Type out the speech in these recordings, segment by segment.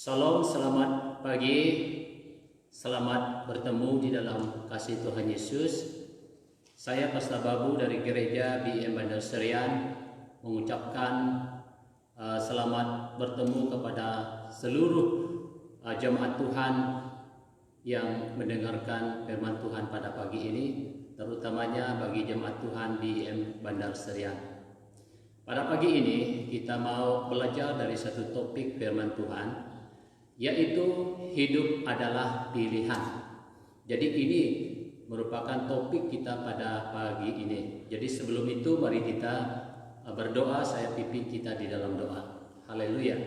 Salam, selamat pagi, selamat bertemu di dalam kasih Tuhan Yesus. Saya Pastor Babu dari Gereja BIM Bandar Serian mengucapkan selamat bertemu kepada seluruh jemaat Tuhan yang mendengarkan firman Tuhan pada pagi ini, terutamanya bagi jemaat Tuhan BIM Bandar Serian. Pada pagi ini kita mau belajar dari satu topik firman Tuhan, yaitu hidup adalah pilihan. Jadi ini merupakan topik kita pada pagi ini. Jadi sebelum itu mari kita berdoa. Saya pimpin kita di dalam doa. Haleluya.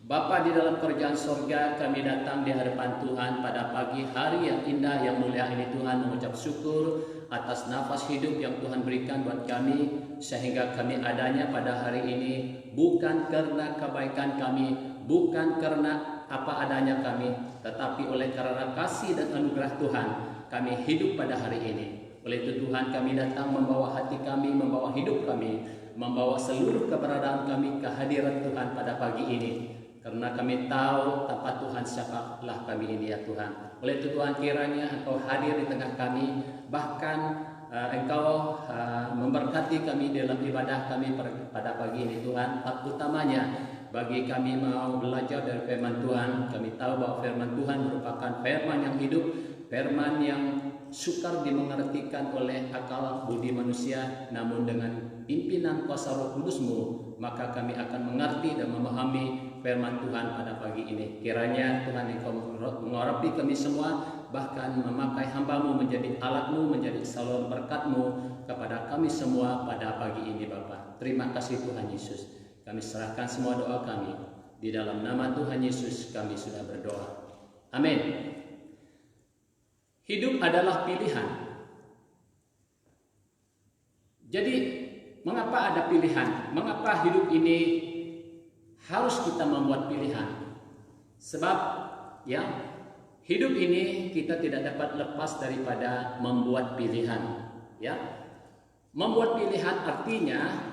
Bapa di dalam kerajaan sorga, kami datang di hadapan Tuhan pada pagi hari yang indah, yang mulia ini Tuhan, mengucap syukur atas nafas hidup yang Tuhan berikan buat kami, sehingga kami adanya pada hari ini bukan karena kebaikan kami, bukan karena apa adanya kami, tetapi oleh karena kasih dan anugerah Tuhan kami hidup pada hari ini. Oleh itu Tuhan, kami datang membawa hati kami, membawa hidup kami, membawa seluruh keberadaan kami ke hadirat Tuhan pada pagi ini. Karena kami tahu tanpa Tuhan siapalah kami ini ya Tuhan. Oleh itu Tuhan, kiranya Engkau hadir di tengah kami, bahkan Engkau memberkati kami dalam ibadah kami pada pagi ini Tuhan. Utamanya bagi kami mau belajar dari firman Tuhan. Kami tahu bahwa firman Tuhan merupakan firman yang hidup, firman yang sukar dimengertikan oleh akal budi manusia, namun dengan pimpinan kuasa Roh Kudus-Mu maka kami akan mengerti dan memahami firman Tuhan pada pagi ini. Kiranya Tuhan Engkau mengurapi kami semua, bahkan memakai hamba-Mu menjadi alat-Mu, menjadi saluran berkat-Mu kepada kami semua pada pagi ini Bapa. Terima kasih Tuhan Yesus. Kami serahkan semua doa kami. Di dalam nama Tuhan Yesus kami sudah berdoa. Amin. Hidup adalah pilihan. Jadi mengapa ada pilihan? Mengapa hidup ini harus kita membuat pilihan? Sebab ya, hidup ini kita tidak dapat lepas daripada membuat pilihan. Ya, membuat pilihan artinya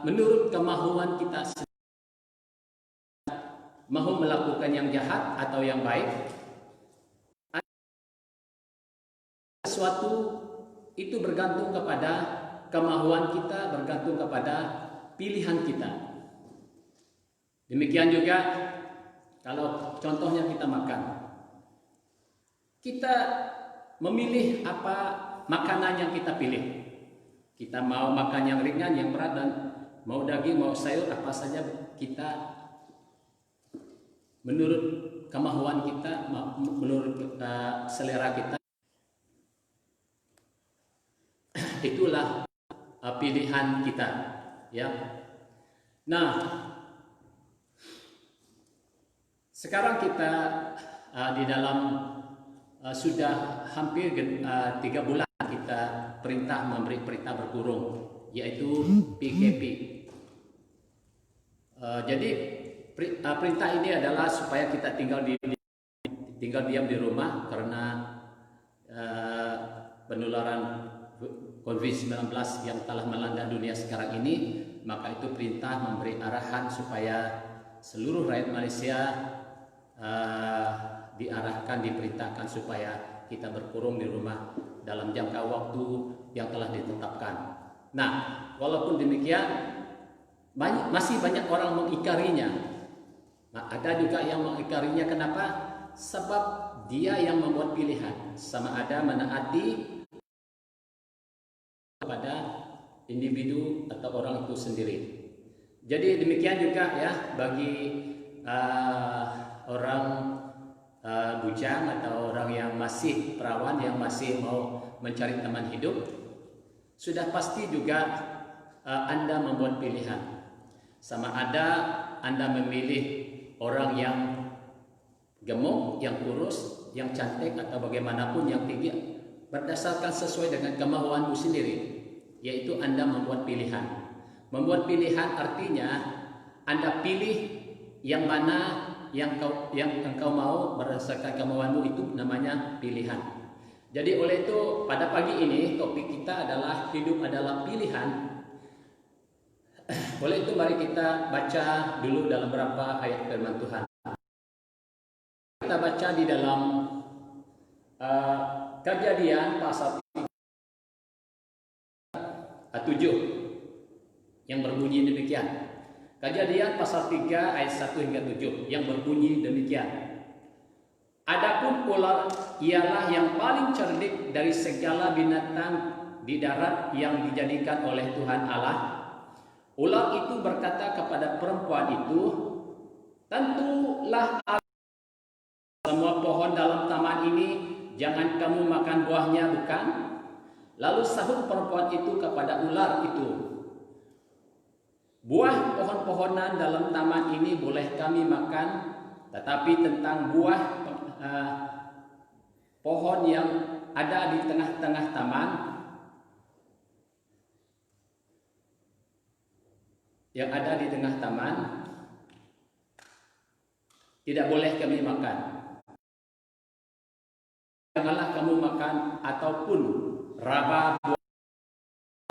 menurut kemauan kita mau melakukan yang jahat atau yang baik. Sesuatu itu bergantung kepada kemauan kita, bergantung kepada pilihan kita. Demikian juga kalau contohnya kita makan. Kita memilih apa makanan yang kita pilih. Kita mau makan yang ringan, yang berat, dan mau daging, mau sayur, apa saja kita menurut kemauan kita, menurut selera kita. Itulah pilihan kita, ya. Nah, sekarang kita di dalam sudah hampir 3 bulan kita memberi perintah berkurung, yaitu PKP. Jadi perintah ini adalah supaya kita tinggal diam di rumah karena penularan COVID-19 yang telah melanda dunia sekarang ini. Maka itu perintah memberi arahan supaya seluruh rakyat Malaysia diperintahkan supaya kita berkurung di rumah dalam jangka waktu yang telah ditetapkan. Nah, walaupun demikian masih banyak orang mengingkarinya. Nah, ada juga yang mengingkarinya. Kenapa? Sebab dia yang membuat pilihan, sama ada menaati kepada individu atau orang itu sendiri. Jadi demikian juga ya bagi orang bujang atau orang yang masih perawan, yang masih mau mencari teman hidup, sudah pasti juga Anda membuat pilihan. Sama ada Anda memilih orang yang gemuk, yang kurus, yang cantik, atau bagaimanapun yang tinggi, berdasarkan sesuai dengan kemauanmu sendiri, yaitu Anda membuat pilihan. Membuat pilihan artinya Anda pilih yang mana yang engkau mau berdasarkan kemauanmu, itu namanya pilihan. Jadi oleh itu pada pagi ini topik kita adalah hidup adalah pilihan. Oleh itu mari kita baca dulu dalam beberapa ayat firman Tuhan. Kita baca di dalam Kejadian pasal 7 yang berbunyi demikian. Kejadian pasal 3 ayat 1 hingga 7 yang berbunyi demikian. Adapun ular ialah yang paling cerdik dari segala binatang di darat yang dijadikan oleh Tuhan Allah. Ular itu berkata kepada perempuan itu, tentulah semua pohon dalam taman ini jangan kamu makan buahnya, bukan? Lalu sahut perempuan itu kepada ular itu, buah pohon-pohonan dalam taman ini boleh kami makan, tetapi tentang buah pohon yang ada di tengah-tengah taman, tidak boleh kami makan. Janganlah kamu makan ataupun raba buah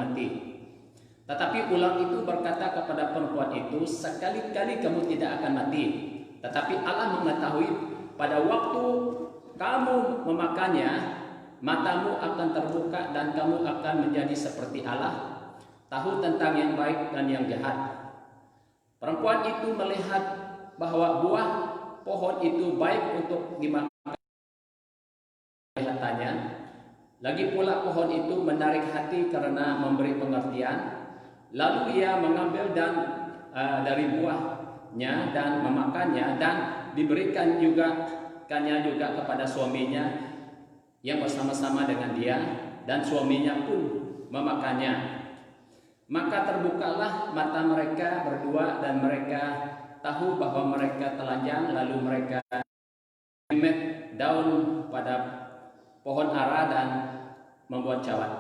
mati. Tetapi ular itu berkata kepada perempuan itu, sekali-kali kamu tidak akan mati. Tetapi Allah mengetahui pada waktu kamu memakannya, matamu akan terbuka dan kamu akan menjadi seperti Allah, tahu tentang yang baik dan yang jahat. Perempuan itu melihat bahwa buah pohon itu baik untuk dimakan, kelihatannya. Lagi pula pohon itu menarik hati karena memberi pengertian. Lalu ia mengambil dari buahnya dan memakannya, dan diberikan juga kepada suaminya yang bersama-sama dengan dia, dan suaminya pun memakannya. Maka terbukalah mata mereka berdua dan mereka tahu bahwa mereka telanjang. Lalu mereka memet daun pada pohon ara dan membuat cawat.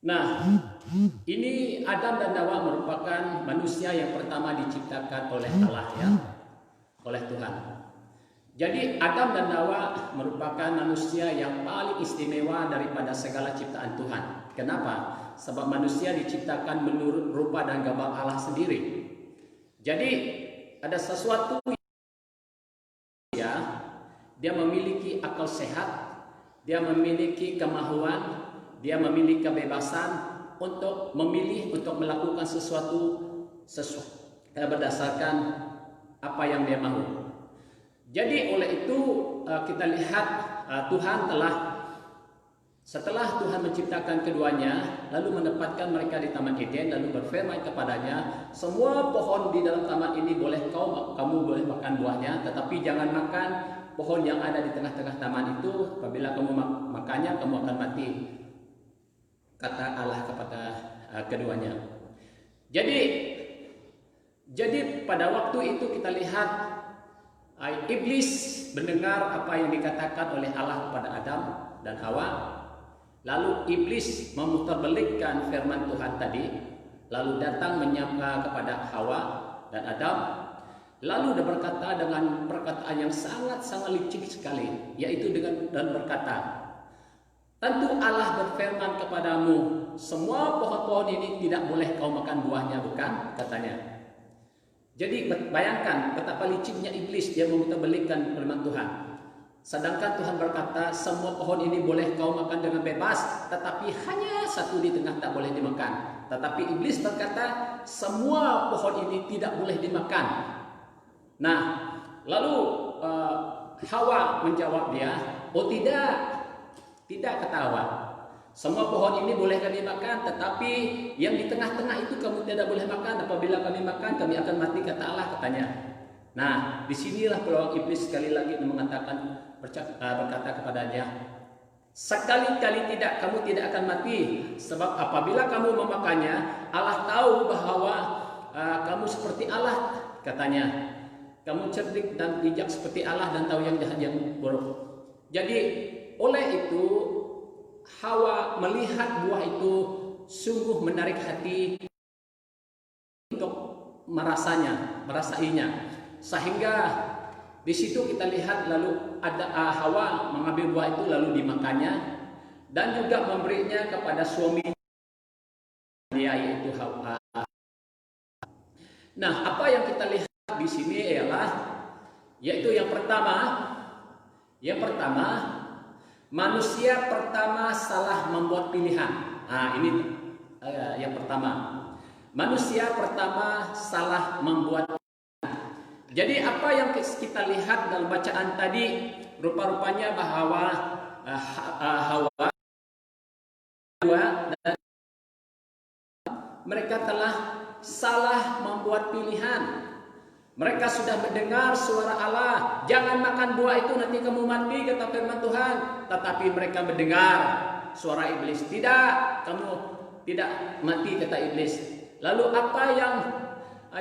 Nah, ini Adam dan Hawa merupakan manusia yang pertama diciptakan oleh Allah, ya, oleh Tuhan. Jadi Adam dan Hawa merupakan manusia yang paling istimewa daripada segala ciptaan Tuhan. Kenapa? Sebab manusia diciptakan menurut rupa dan gambar Allah sendiri. Jadi ada sesuatu yang dia memiliki akal sehat, dia memiliki kemahuan, dia memiliki kebebasan untuk memilih, untuk melakukan sesuatu berdasarkan apa yang dia mahu. Jadi oleh itu kita lihat Tuhan setelah Tuhan menciptakan keduanya, lalu menempatkan mereka di Taman Eden, lalu berfirman kepadanya, semua pohon di dalam taman ini kamu boleh makan buahnya, tetapi jangan makan pohon yang ada di tengah-tengah taman itu. Apabila kamu makannya, kamu akan mati, kata Allah kepada keduanya. Jadi pada waktu itu kita lihat iblis mendengar apa yang dikatakan oleh Allah kepada Adam dan Hawa. Lalu iblis memutarbalikkan firman Tuhan tadi, lalu datang menyapa kepada Hawa dan Adam. Lalu dia berkata dengan perkataan yang sangat-sangat licik sekali, yaitu dan berkata, tentu Allah berfirman kepadamu, semua pohon-pohon ini tidak boleh kau makan buahnya, bukan? Katanya. Jadi bayangkan betapa liciknya iblis, dia memutarbalikkan firman Tuhan. Sedangkan Tuhan berkata, semua pohon ini boleh kau makan dengan bebas, tetapi hanya satu di tengah tak boleh dimakan. Tetapi iblis berkata, semua pohon ini tidak boleh dimakan. Nah, lalu Hawa menjawab dia, oh tidak kata Hawa. Semua pohon ini boleh kami makan, tetapi yang di tengah-tengah itu kamu tidak boleh makan. Apabila kami makan, kami akan mati, kata Allah, katanya. Nah, disinilah peluang iblis sekali lagi berkata kepadanya, sekali-kali tidak, kamu tidak akan mati. Sebab apabila kamu memakannya, Allah tahu bahwa kamu seperti Allah, katanya. Kamu cerdik dan bijak seperti Allah dan tahu yang jahat yang buruk. Jadi oleh itu Hawa melihat buah itu sungguh menarik hati untuk merasainya. Sehingga di situ kita lihat lalu ada Hawa mengambil buah itu lalu dimakannya dan juga memberinya kepada suami dia, yaitu Hawa. Nah, apa yang kita lihat di sini ialah yaitu yang pertama, manusia pertama salah membuat pilihan. Nah, ini yang pertama. Manusia pertama salah membuat. Jadi apa yang kita lihat dalam bacaan tadi, rupa-rupanya bahwa Hawa dan mereka telah salah membuat pilihan. Mereka sudah mendengar suara Allah, jangan makan buah itu nanti kamu mati, kata firman Tuhan. Tetapi mereka mendengar suara iblis, tidak, kamu tidak mati, kata iblis. Lalu apa yang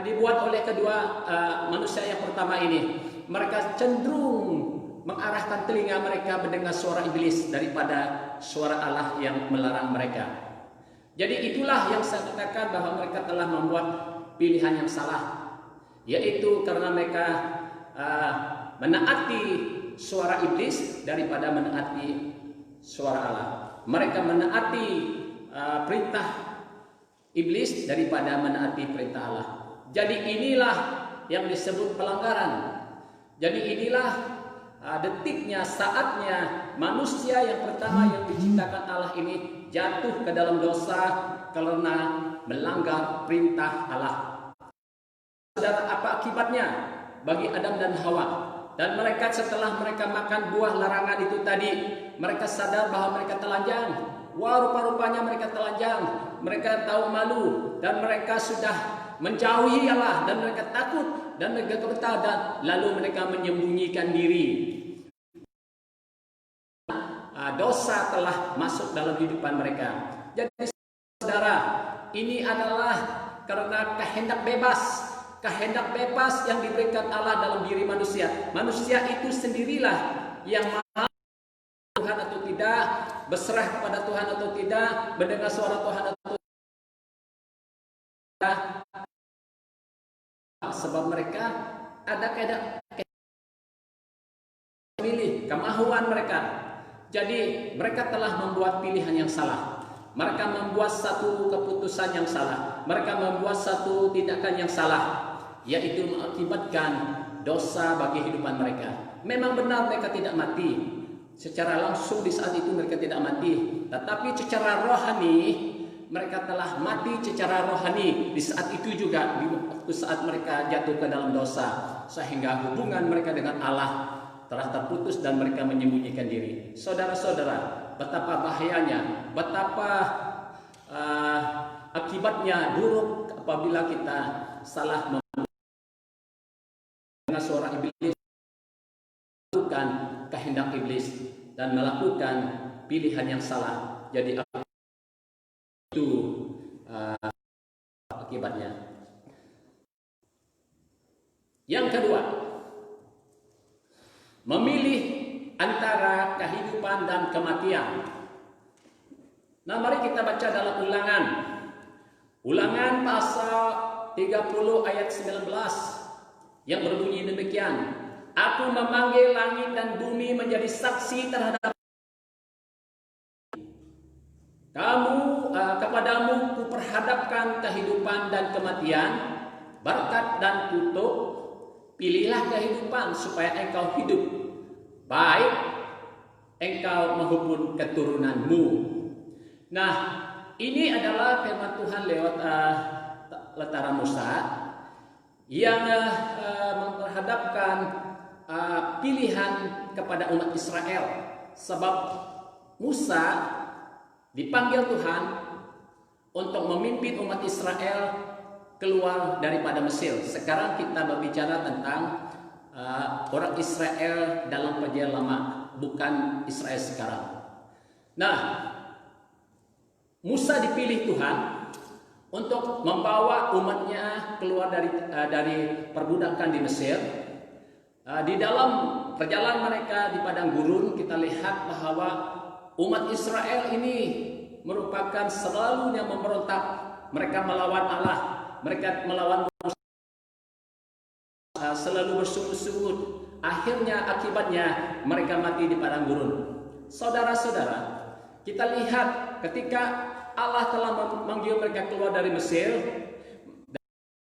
dibuat oleh kedua manusia yang pertama ini? Mereka cenderung mengarahkan telinga mereka mendengar suara iblis daripada suara Allah yang melarang mereka. Jadi itulah yang saya katakan bahwa mereka telah membuat pilihan yang salah, yaitu karena mereka menaati suara iblis daripada menaati suara Allah. Mereka menaati perintah iblis daripada menaati perintah Allah. Jadi inilah yang disebut pelanggaran. Jadi inilah detiknya, saatnya manusia yang pertama yang diciptakan Allah ini jatuh ke dalam dosa karena melanggar perintah Allah. Saudara, apa akibatnya bagi Adam dan Hawa? Dan mereka setelah mereka makan buah larangan itu tadi, mereka sadar bahwa mereka telanjang. Wah, rupa-rupanya mereka telanjang. Mereka tahu malu dan mereka sudah menjauhi Allah dan mereka takut dan mereka gemetar dan lalu mereka menyembunyikan diri. Dosa telah masuk dalam kehidupan mereka. Jadi saudara, ini adalah karena kehendak bebas yang diberikan Allah dalam diri manusia. Manusia itu sendirilah yang mau Tuhan atau tidak, berserah kepada Tuhan atau tidak, mendengar suara Tuhan atau tidak. Sebab mereka ada pilih kemahuan mereka. Jadi mereka telah membuat pilihan yang salah. Mereka membuat satu keputusan yang salah. Mereka membuat satu tindakan yang salah, yaitu mengakibatkan dosa bagi kehidupan mereka. Memang benar mereka tidak mati secara langsung di saat itu, mereka tidak mati. Tetapi secara rohani mereka telah mati secara rohani di saat itu juga, di waktu saat mereka jatuh ke dalam dosa, sehingga hubungan mereka dengan Allah telah terputus dan mereka menyembunyikan diri. Saudara-saudara, betapa bahayanya, betapa akibatnya buruk apabila kita salah mendengar suara iblis, melakukan kehendak iblis dan melakukan pilihan yang salah. Jadi itu akibatnya. Yang kedua, memilih antara kehidupan dan kematian. Nah, mari kita baca dalam Ulangan pasal 30 ayat 19 yang berbunyi demikian. Aku memanggil langit dan bumi menjadi saksi terhadap kamu, kepadamu kuperhadapkan kehidupan dan kematian, berkat dan kutuk. Pilihlah kehidupan supaya engkau hidup, baik engkau maupun keturunanmu. Nah, ini adalah firman Tuhan lewat lentera Musa yang memperhadapkan pilihan kepada umat Israel. Sebab Musa dipanggil Tuhan untuk memimpin umat Israel keluar daripada Mesir. Sekarang kita berbicara tentang orang Israel dalam perjanjian lama, bukan Israel sekarang. Nah, Musa dipilih Tuhan untuk membawa umatnya keluar dari perbudakan di Mesir. Di dalam perjalanan mereka di padang gurun, kita lihat bahwa umat Israel ini merupakan selalu yang memberontak. Mereka melawan Allah, mereka melawan Musa, selalu bersungut-sungut. Akhirnya akibatnya mereka mati di padang gurun. Saudara-saudara, kita lihat ketika Allah telah memanggil mereka keluar dari Mesir,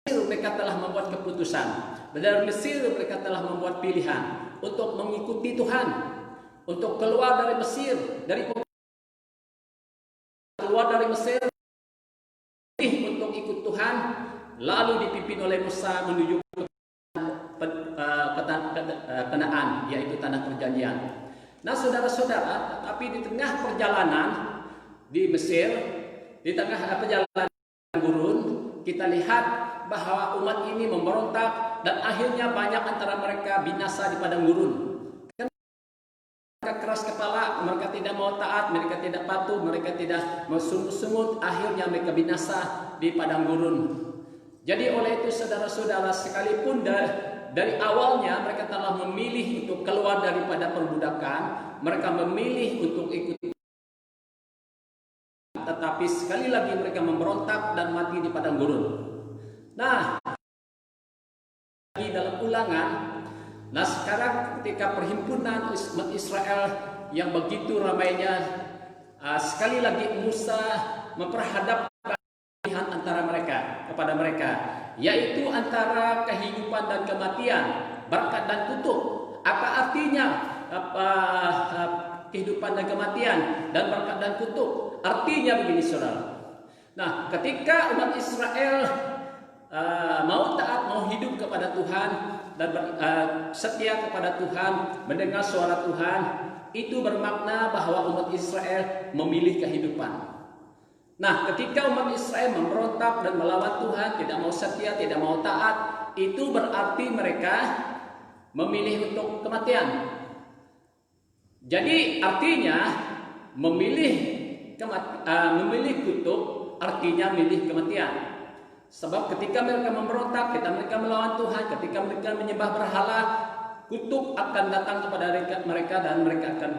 mereka mereka telah membuat keputusan. Dari Mesir mereka telah membuat pilihan untuk mengikuti Tuhan, untuk keluar dari Mesir, keluar dari Mesir untuk ikut Tuhan, lalu dipimpin oleh Musa menuju Kanaan, yaitu tanah perjanjian. Nah, saudara-saudara, tapi di tengah perjalanan di Mesir, di tengah perjalanan gurun, kita lihat bahwa umat ini memberontak dan akhirnya banyak antara mereka binasa di padang gurun. Mereka keras kepala, mereka tidak mau taat, mereka tidak patuh, mereka tidak mau sungut-sungut, akhirnya mereka binasa di padang gurun. Jadi oleh itu saudara-saudara, sekalipun dari awalnya mereka telah memilih untuk keluar daripada perbudakan, mereka memilih untuk ikut, tetapi sekali lagi mereka memberontak dan mati di padang gurun. Nah, di dalam Ulangan, nah sekarang ketika perhimpunan umat Israel yang begitu ramainya, sekali lagi Musa memperhadapkan pilihan antara mereka kepada mereka, yaitu antara kehidupan dan kematian, berkat dan kutuk. Apa artinya kehidupan dan kematian dan berkat dan kutuk? Artinya begini saudara. Nah, ketika umat Israel mau taat, mau hidup kepada Tuhan dan setia kepada Tuhan, mendengar suara Tuhan, itu bermakna bahwa umat Israel memilih kehidupan. Nah, ketika umat Israel memberontak dan melawan Tuhan, tidak mau setia, tidak mau taat, itu berarti mereka memilih untuk kematian. Jadi artinya memilih kutuk artinya memilih kematian. Sebab ketika mereka memberontak, ketika mereka melawan Tuhan, ketika mereka menyembah berhala, kutuk akan datang kepada mereka dan mereka akan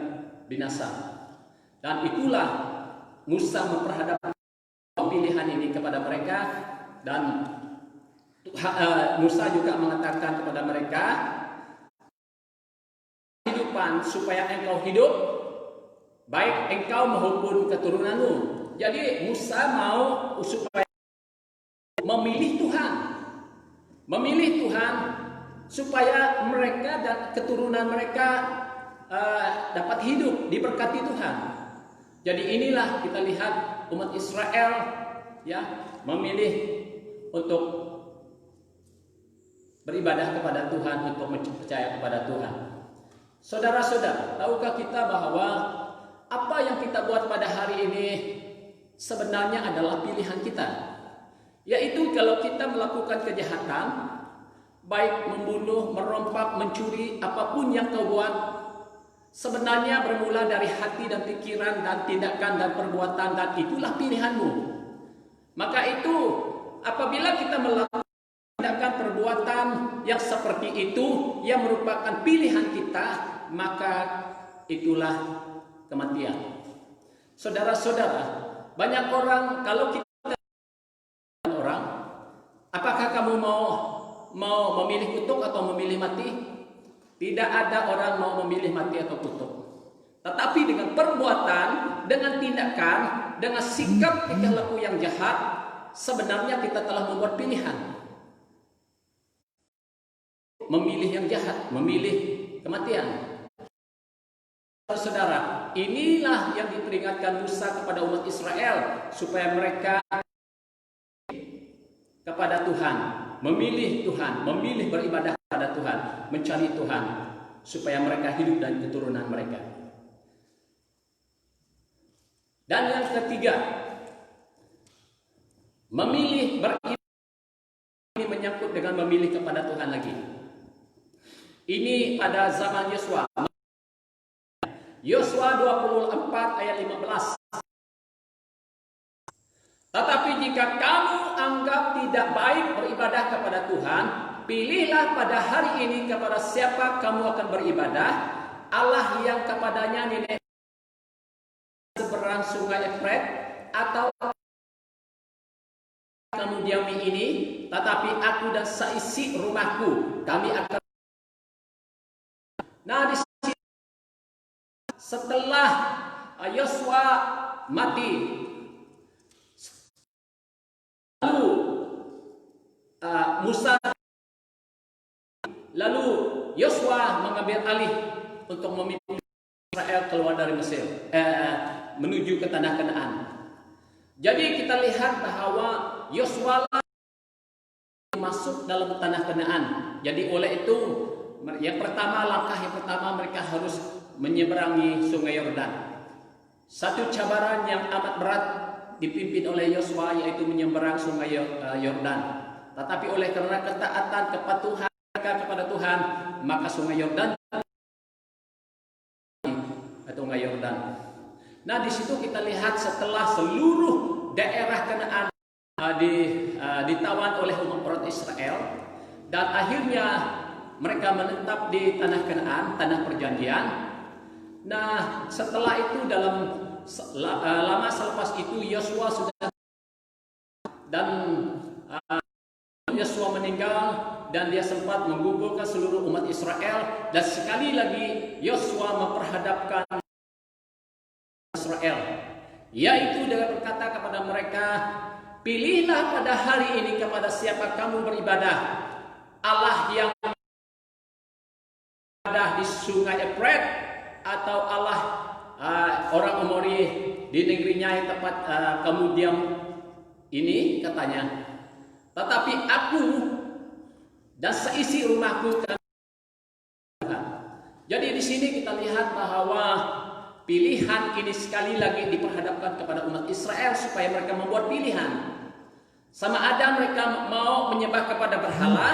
binasa. Dan itulah Musa memperhadapkan pilihan ini kepada mereka, dan Musa juga mengatakan kepada mereka, kehidupan supaya engkau hidup, baik engkau maupun keturunanmu. Jadi Musa mau supaya memilih Tuhan supaya mereka dan keturunan mereka dapat hidup diberkati Tuhan. Jadi inilah kita lihat umat Israel ya memilih untuk beribadah kepada Tuhan, untuk percaya kepada Tuhan. Saudara-saudara, tahukah kita bahwa apa yang kita buat pada hari ini sebenarnya adalah pilihan kita? Yaitu kalau kita melakukan kejahatan, baik membunuh, merompak, mencuri, apapun yang kau buat, sebenarnya bermula dari hati dan pikiran dan tindakan dan perbuatan, dan itulah pilihanmu. Maka itu apabila kita melakukan tindakan perbuatan yang seperti itu, yang merupakan pilihan kita, maka itulah kematian. Saudara-saudara, banyak orang, kalau kita orang, apakah kamu mau memilih kutuk atau memilih mati? Tidak ada orang mau memilih mati atau kutuk. Tetapi dengan perbuatan, dengan tindakan, dengan sikap tingkah laku yang jahat, sebenarnya kita telah membuat pilihan. Memilih yang jahat, memilih kematian. Saudara, inilah yang diperingatkan Musa kepada umat Israel, supaya mereka kepada Tuhan, memilih Tuhan, memilih beribadah kepada Tuhan, mencari Tuhan, supaya mereka hidup dan keturunan mereka. Dan yang ketiga, memilih beribadah ini menyangkut dengan memilih kepada Tuhan lagi. Ini pada zaman Yosua. Yosua 24 ayat 15. Tetapi jika kamu anggap tidak baik beribadah kepada Tuhan, pilihlah pada hari ini kepada siapa kamu akan beribadah, Allah yang kepadanya nenek seberang sungai Efrat, atau kamu diami ini, tetapi aku dan seisi rumahku kami akan. Nah, di sini setelah Yosua mati, lalu Musa, lalu Yosua mengambil alih untuk memimpin Israel keluar dari Mesir, menuju ke tanah Kanaan. Jadi kita lihat bahwa Yosua masuk dalam tanah Kanaan. Jadi oleh itu langkah yang pertama mereka harus menyeberangi Sungai Yordan. Satu cabaran yang amat berat dipimpin oleh Yosua, yaitu menyeberang Sungai Yordan. Tetapi oleh karena ketaatan, kepatuhan mereka kepada Tuhan, maka Sungai Yordan atau Sungai Yordan. Nah, di situ kita lihat setelah seluruh daerah Kanaan ditawan oleh umat Israel, dan akhirnya mereka menetap di tanah Kanaan, tanah perjanjian. Nah, setelah itu lama selepas itu Yosua sudah, dan Yosua meninggal, dan dia sempat menggugurkan seluruh umat Israel, dan sekali lagi Yosua memperhadapkan Israel, yaitu dengan berkata kepada mereka, pilihlah pada hari ini kepada siapa kamu beribadah, Allah yang di Sungai Efrat, atau Allah orang Amori di negerinya yang tempat kamu diam ini, katanya. Tetapi aku dan seisi rumahku kan. Jadi di sini kita lihat bahwa pilihan ini sekali lagi diperhadapkan kepada umat Israel supaya mereka membuat pilihan. Sama ada mereka mau menyembah kepada berhala,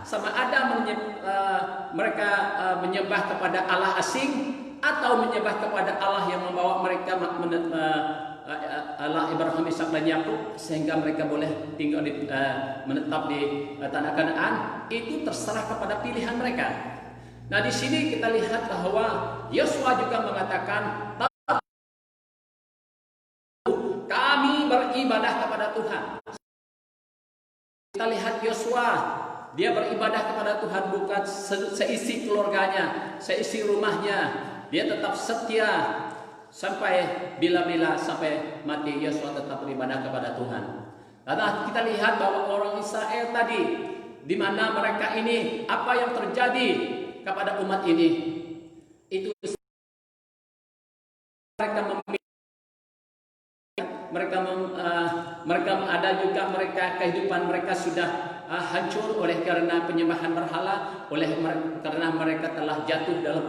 sama ada mereka menyembah kepada Allah asing, atau menyembah kepada Allah yang membawa mereka Allah Ibrahim, Ishak dan Yakub, sehingga mereka boleh tinggal menetap di tanah Kanaan. Itu terserah kepada pilihan mereka. Nah, di sini kita lihat bahwa Yosua juga mengatakan, kami beribadah kepada Tuhan. Kita lihat Yosua, dia beribadah kepada Tuhan bukan seisi keluarganya, seisi rumahnya. Dia tetap setia sampai bila-bila, sampai mati Yosua tetap beribadah kepada Tuhan. Karena kita lihat bahwa orang Israel tadi, di mana mereka ini, apa yang terjadi kepada umat ini, itu mereka ada juga kehidupan mereka sudah hancur oleh karena penyembahan berhala, karena mereka telah jatuh dalam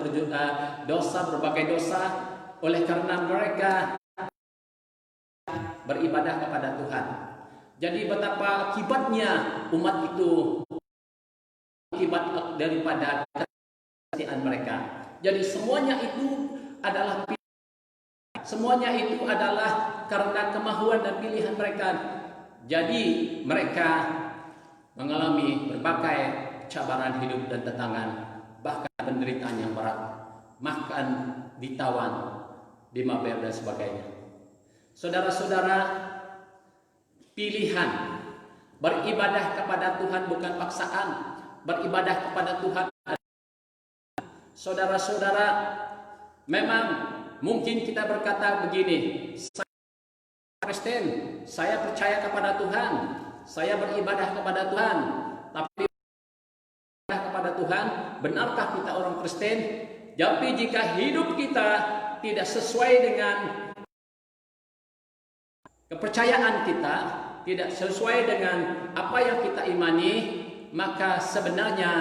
dosa, berbagai dosa, oleh karena mereka beribadah kepada Tuhan. Jadi betapa akibatnya umat itu, akibat daripada kesetiaan mereka. Jadi semuanya itu adalah karena kemahuan dan pilihan mereka. Jadi mereka mengalami berbagai cabaran hidup dan tantangan, bahkan penderitaan yang berat, bahkan ditawan, dimaber dan sebagainya. Saudara-saudara, pilihan beribadah kepada Tuhan bukan paksaan. Beribadah kepada Tuhan, saudara-saudara, memang mungkin kita berkata begini, saya Kristen, saya percaya kepada Tuhan, saya beribadah kepada Tuhan. Tapi beribadah kepada Tuhan, benarkah kita orang Kristen? Tapi jika hidup kita tidak sesuai dengan kepercayaan kita, tidak sesuai dengan apa yang kita imani, maka sebenarnya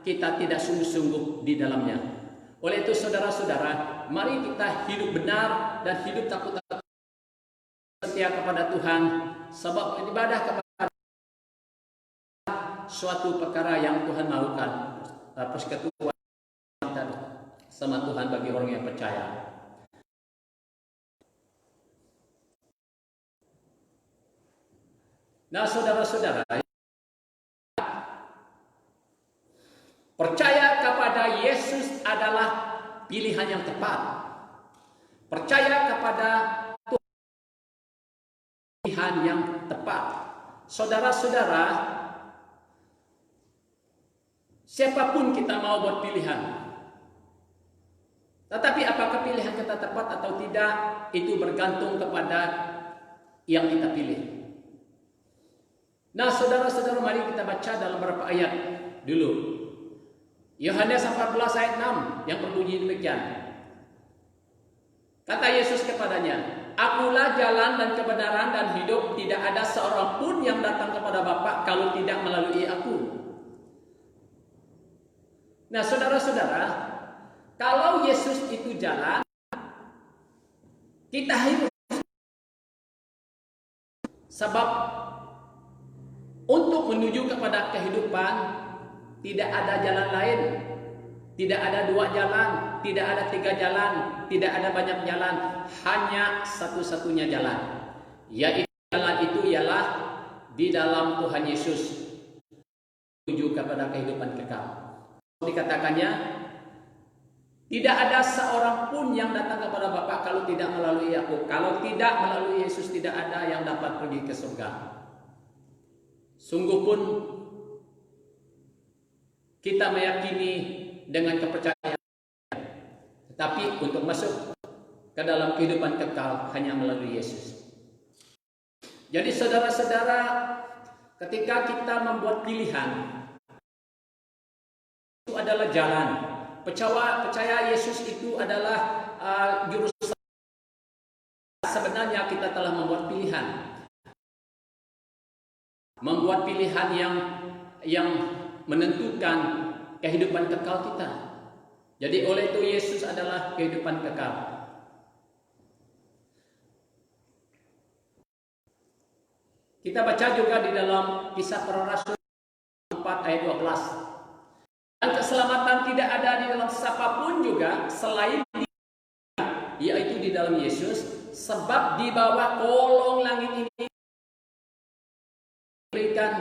kita tidak sungguh-sungguh di dalamnya. Oleh itu saudara-saudara, mari kita hidup benar dan hidup takut setia kepada Tuhan, sebab ibadah kepada suatu perkara yang Tuhan mahukan, persekutuan sama Tuhan bagi orang yang percaya. Nah, saudara-saudara, percaya kepada Yesus adalah pilihan yang tepat. Percaya kepada Tuhan, pilihan yang tepat. Saudara-saudara, siapapun kita mau buat pilihan. Tetapi apakah pilihan kita tepat atau tidak, itu bergantung kepada yang kita pilih. Nah, saudara-saudara, mari kita baca dalam beberapa ayat dulu. Yohanes 14 ayat 6 yang berbunyi demikian. Kata Yesus kepadanya, "Akulah jalan dan kebenaran dan hidup, tidak ada seorang pun yang datang kepada Bapa kalau tidak melalui aku." Nah, saudara-saudara, kalau Yesus itu jalan, kita hidup. Sebab untuk menuju kepada kehidupan tidak ada jalan lain. Tidak ada 2 jalan, tidak ada 3 jalan, tidak ada banyak jalan, hanya satu-satunya jalan. Yaitu jalan itu ialah di dalam Tuhan Yesus menuju kepada kehidupan kekal. Dikatakannya, tidak ada seorang pun yang datang kepada Bapa kalau tidak melalui aku. Kalau tidak melalui Yesus, tidak ada yang dapat pergi ke surga. Sungguh pun kita meyakini dengan kepercayaan, tetapi untuk masuk ke dalam kehidupan kekal hanya melalui Yesus. Jadi saudara-saudara, ketika kita membuat pilihan, itu adalah jalan. Percaya Yesus itu adalah juru selamat. Sebenarnya kita telah membuat pilihan. Membuat pilihan yang menentukan kehidupan kekal kita. Jadi oleh itu Yesus adalah kehidupan kekal. Kita baca juga di dalam Kisah Para Rasul 4 ayat 12. Dan keselamatan tidak ada di dalam siapapun juga selain dia, yaitu di dalam Yesus, sebab di bawah kolong langit ini berikan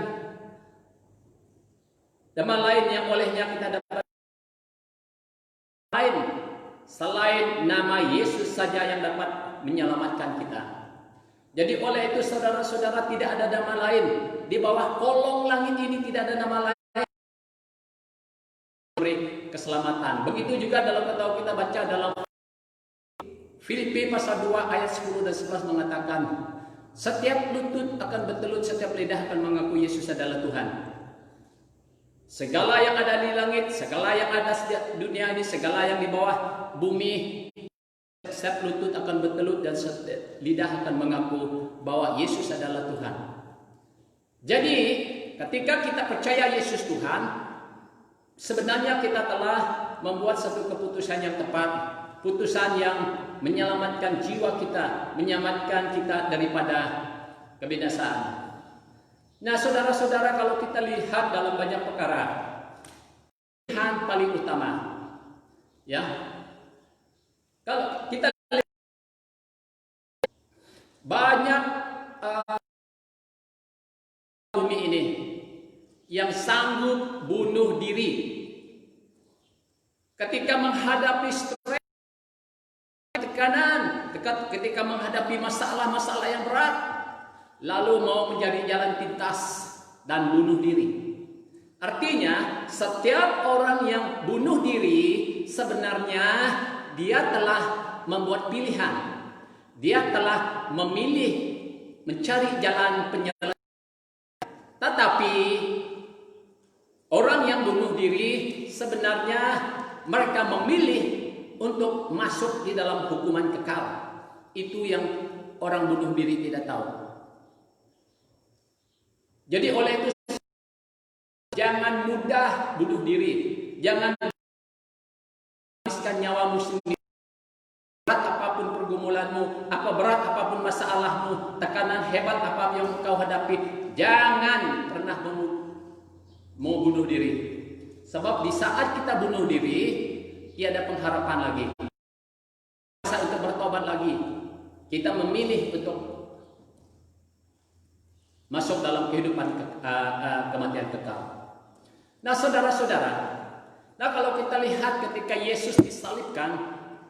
nama lain yang olehnya kita dapat lain selain nama Yesus saja yang dapat menyelamatkan kita. Jadi oleh itu saudara-saudara, tidak ada nama lain di bawah kolong langit ini, tidak ada nama lain memberi keselamatan. Begitu juga dalam ketahui kita baca dalam Filipi pasal 2 ayat 10 dan 11 mengatakan, setiap lutut akan bertelut, setiap lidah akan mengaku Yesus adalah Tuhan. Segala yang ada di langit, segala yang ada di dunia ini, segala yang di bawah bumi, setiap lutut akan bertelut dan setiap lidah akan mengaku bahwa Yesus adalah Tuhan. Jadi, ketika kita percaya Yesus Tuhan, sebenarnya kita telah membuat satu keputusan yang tepat, putusan yang menyelamatkan jiwa kita, menyelamatkan kita daripada kebinasaan. Nah, saudara-saudara, kalau kita lihat dalam banyak perkara, pilihan paling utama, ya, kalau kita lihat banyak bumi ini yang sanggup bunuh diri ketika menghadapi stres, tekanan, ketika menghadapi masalah-masalah yang berat, lalu mau menjadi jalan pintas dan bunuh diri. Artinya, setiap orang yang bunuh diri sebenarnya dia telah membuat pilihan. Dia telah memilih mencari jalan penyelesaian. Tetapi orang yang bunuh diri sebenarnya mereka memilih untuk masuk di dalam hukuman kekal. Itu yang orang bunuh diri tidak tahu. Jadi oleh itu jangan mudah bunuh diri, jangan habiskan nyawamu sendiri. Berat apapun pergumulanmu, apa berat apapun masalahmu, tekanan hebat apa yang kau hadapi, jangan pernah mau bunuh diri. Sebab di saat kita bunuh diri, tiada pengharapan lagi. Masa untuk bertobat lagi. Kita memilih untuk masuk dalam kehidupan kematian kekal. Nah, saudara-saudara, nah kalau kita lihat ketika Yesus disalibkan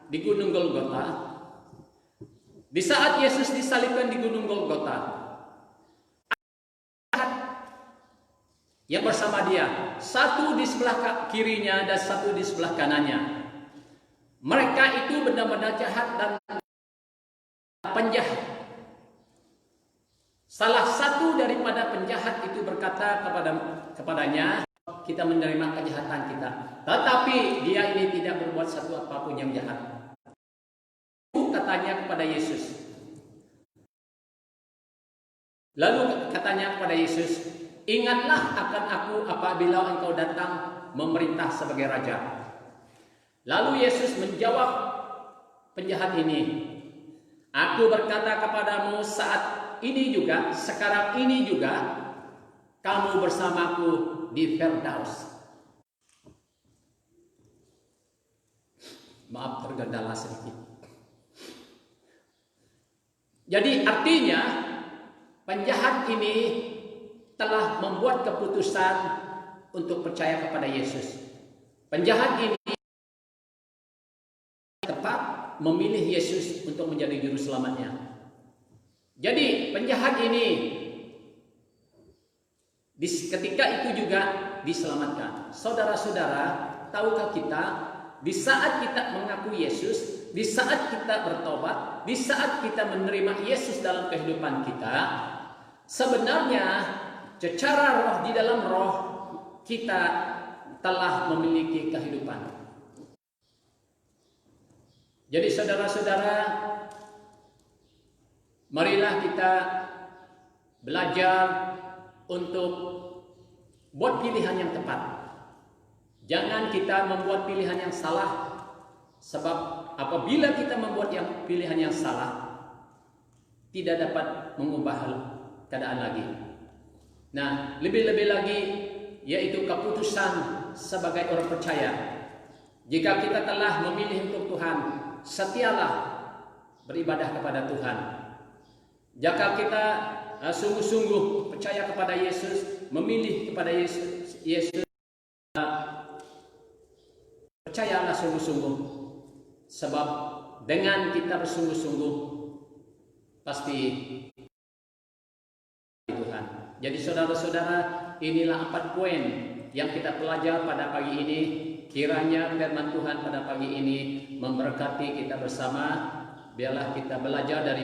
di Gunung Golgota, di saat Yesus disalibkan di Gunung Golgota, yang bersama dia, satu di sebelah kirinya dan satu di sebelah kanannya. Mereka itu benar-benar jahat dan penjahat. Salah satu daripada penjahat itu berkata kepadanya, kita menerima kejahatan kita. Tetapi dia ini tidak berbuat satu apapun yang jahat. Katanya kepada Yesus. Lalu katanya kepada Yesus, ingatlah akan aku apabila engkau datang memerintah sebagai raja. Lalu Yesus menjawab penjahat ini, aku berkata kepadamu saat ini juga, sekarang ini juga, kamu bersamaku di Firdaus. Maaf tergendala sedikit. Jadi artinya penjahat ini telah membuat keputusan untuk percaya kepada Yesus. Penjahat ini tepat memilih Yesus untuk menjadi juru selamatnya. Jadi penjahat ini ketika itu juga diselamatkan. Saudara-saudara, tahukah kita di saat kita mengaku Yesus, di saat kita bertobat, di saat kita menerima Yesus dalam kehidupan kita, sebenarnya secara roh, di dalam roh kita telah memiliki kehidupan. Jadi saudara-saudara, marilah kita belajar untuk buat pilihan yang tepat. Jangan kita membuat pilihan yang salah, sebab apabila kita membuat pilihan yang salah, tidak dapat mengubah keadaan lagi. Nah, lebih-lebih lagi yaitu keputusan sebagai orang percaya. Jika kita telah memilih untuk Tuhan, setialah beribadah kepada Tuhan. Jika kita sungguh-sungguh percaya kepada Yesus, memilih kepada Yesus, percayalah sungguh-sungguh, sebab dengan kita bersungguh-sungguh pasti Tuhan. Jadi saudara-saudara, inilah 4 poin yang kita pelajari pada pagi ini. Kiranya firman Tuhan pada pagi ini memberkati kita bersama. Biarlah kita belajar dari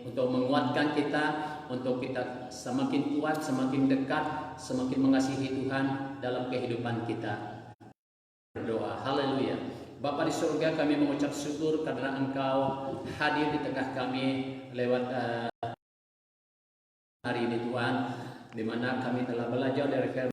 untuk menguatkan kita, untuk kita semakin kuat, semakin dekat, semakin mengasihi Tuhan dalam kehidupan kita. Berdoa, haleluya. Bapa di surga, kami mengucap syukur karena Engkau hadir di tengah kami lewat hari ini Tuhan, di mana kami telah belajar dari firman